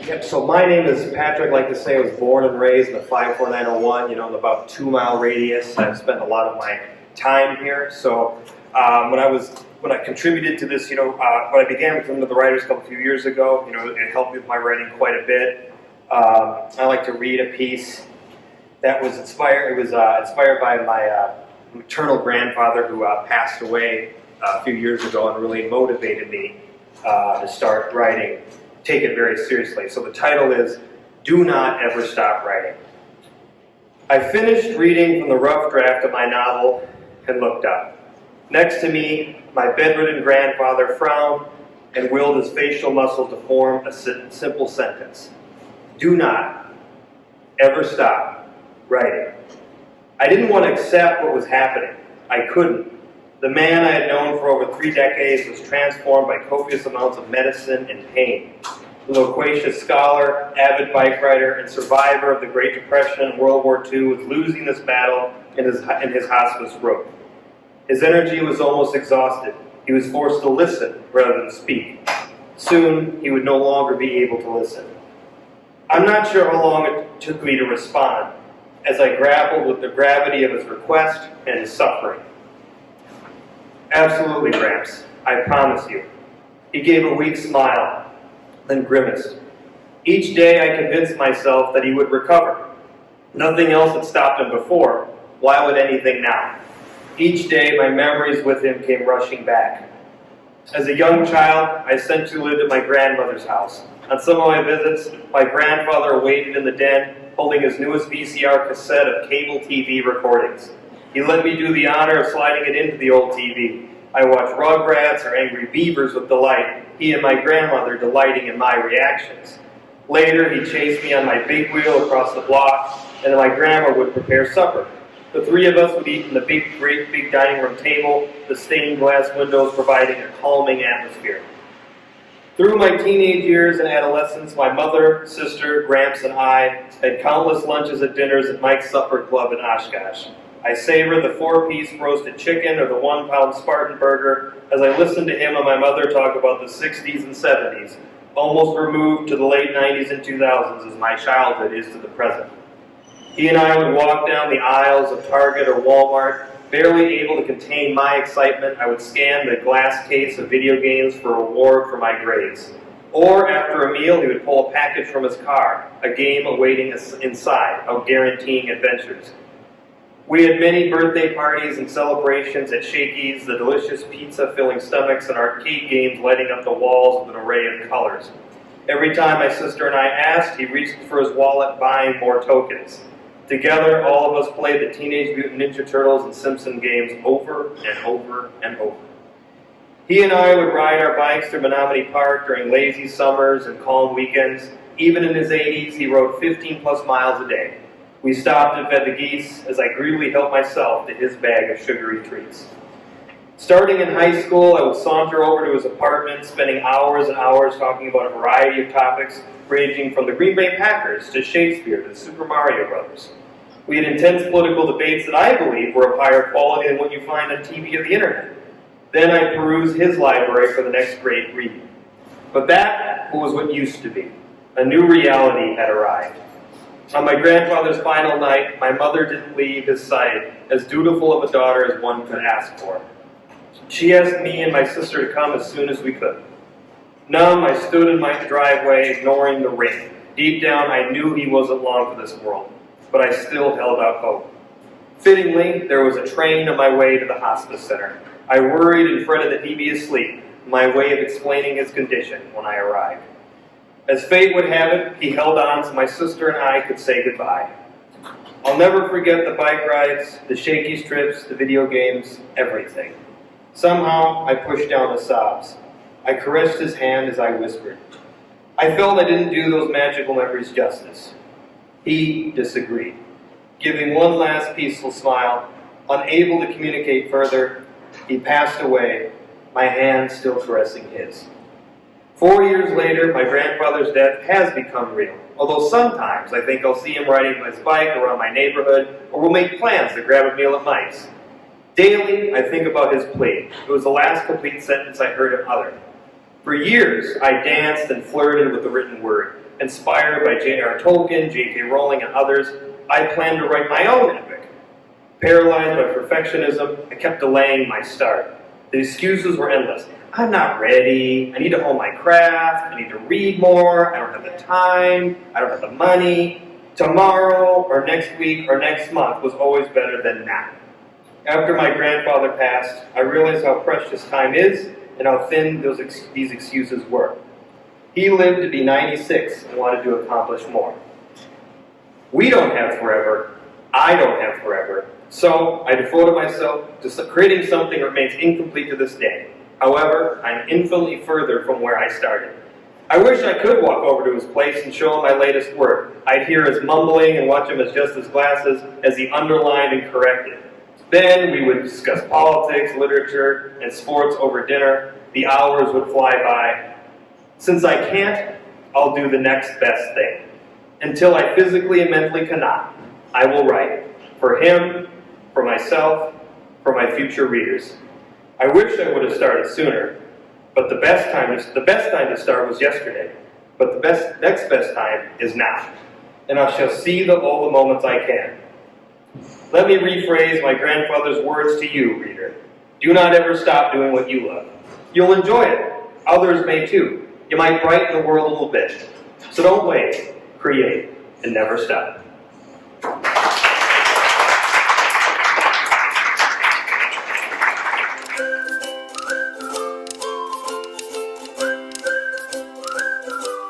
Yep, so my name is Patrick. Like to say I was born and raised in the 54901, in about 2-mile radius. I've spent a lot of my time here. So when I contributed to this, when I began with the Writers Club a few years ago, it helped with my writing quite a bit. I like to read a piece that was inspired. It was inspired by my maternal grandfather who passed away a few years ago and really motivated me to start writing. Take it very seriously. So the title is Do Not Ever Stop Writing. I finished reading from the rough draft of my novel and looked up. Next to me, my bedridden grandfather frowned and willed his facial muscles to form a simple sentence. Do not ever stop writing. I didn't want to accept what was happening. I couldn't. The man I had known for over 3 decades was transformed by copious amounts of medicine and pain. The loquacious scholar, avid bike rider, and survivor of the Great Depression and World War II was losing this battle in his hospice room. His energy was almost exhausted. He was forced to listen rather than speak. Soon, he would no longer be able to listen. I'm not sure how long it took me to respond as I grappled with the gravity of his request and his suffering. Absolutely, Gramps. I promise you. He gave a weak smile, then grimaced. Each day I convinced myself that he would recover. Nothing else had stopped him before. Why would anything now? Each day my memories with him came rushing back. As a young child, I essentially lived at my grandmother's house. On some of my visits, my grandfather waited in the den, holding his newest VCR cassette of cable TV recordings. He let me do the honor of sliding it into the old TV. I watched Rugrats or Angry Beavers with delight, he and my grandmother delighting in my reactions. Later, he chased me on my big wheel across the block, and then my grandma would prepare supper. The 3 of us would eat in the great big dining room table, the stained glass windows providing a calming atmosphere. Through my teenage years and adolescence, my mother, sister, Gramps, and I had countless lunches and dinners at Mike's Supper Club in Oshkosh. I savored the 4-piece roasted chicken or the 1-pound Spartan burger as I listened to him and my mother talk about the 60s and 70s, almost removed to the late 90s and 2000s as my childhood is to the present. He and I would walk down the aisles of Target or Walmart, barely able to contain my excitement. I would scan the glass case of video games for a reward for my grades. Or after a meal, he would pull a package from his car, a game awaiting us inside, out guaranteeing adventures. We had many birthday parties and celebrations at Shakey's, the delicious pizza filling stomachs and arcade games lighting up the walls with an array of colors. Every time my sister and I asked, he reached for his wallet buying more tokens. Together, all of us played the Teenage Mutant Ninja Turtles and Simpson games over and over and over. He and I would ride our bikes through Menominee Park during lazy summers and calm weekends. Even in his 80s, he rode 15-plus miles a day. We stopped and fed the geese as I greedily helped myself to his bag of sugary treats. Starting in high school, I would saunter over to his apartment, spending hours and hours talking about a variety of topics, ranging from the Green Bay Packers to Shakespeare to the Super Mario Brothers. We had intense political debates that I believe were of higher quality than what you find on TV or the internet. Then I perused his library for the next great read. But that was what used to be. A new reality had arrived. On my grandfather's final night, my mother didn't leave his sight, as dutiful of a daughter as one could ask for. She asked me and my sister to come as soon as we could. Numb, I stood in my driveway, ignoring the rain. Deep down, I knew he wasn't long for this world, but I still held out hope. Fittingly, there was a train on my way to the hospice center. I worried and fretted that he'd be asleep, my way of explaining his condition when I arrived. As fate would have it, he held on so my sister and I could say goodbye. I'll never forget the bike rides, the Shakey's trips, the video games, everything. Somehow, I pushed down the sobs. I caressed his hand as I whispered. I felt I didn't do those magical memories justice. He disagreed. Giving one last peaceful smile, unable to communicate further, he passed away, my hand still caressing his. 4 years later, my grandfather's death has become real, although sometimes I think I'll see him riding his bike around my neighborhood, or we'll make plans to grab a meal at Mike's. Daily, I think about his plea. It was the last complete sentence I heard him utter. For years, I danced and flirted with the written word. Inspired by J.R. Tolkien, J.K. Rowling, and others, I planned to write my own epic. Paralyzed by perfectionism, I kept delaying my start. The excuses were endless. I'm not ready. I need to hone my craft. I need to read more. I don't have the time. I don't have the money. Tomorrow or next week or next month was always better than now. After my grandfather passed, I realized how precious time is and how thin these excuses were. He lived to be 96 and wanted to accomplish more. We don't have forever. I don't have forever. So I devoted myself to creating something that remains incomplete to this day. However, I'm infinitely further from where I started. I wish I could walk over to his place and show him my latest work. I'd hear his mumbling and watch him adjust his glasses as he underlined and corrected. Then we would discuss politics, literature, and sports over dinner. The hours would fly by. Since I can't, I'll do the next best thing. Until I physically and mentally cannot, I will write. For him, for myself, for my future readers. I wish I would have started sooner, but the best time to start was yesterday. But the next best time is now. And I shall seize all the moments I can. Let me rephrase my grandfather's words to you, reader. Do not ever stop doing what you love. You'll enjoy it. Others may too. You might brighten the world a little bit. So don't wait. Create and never stop.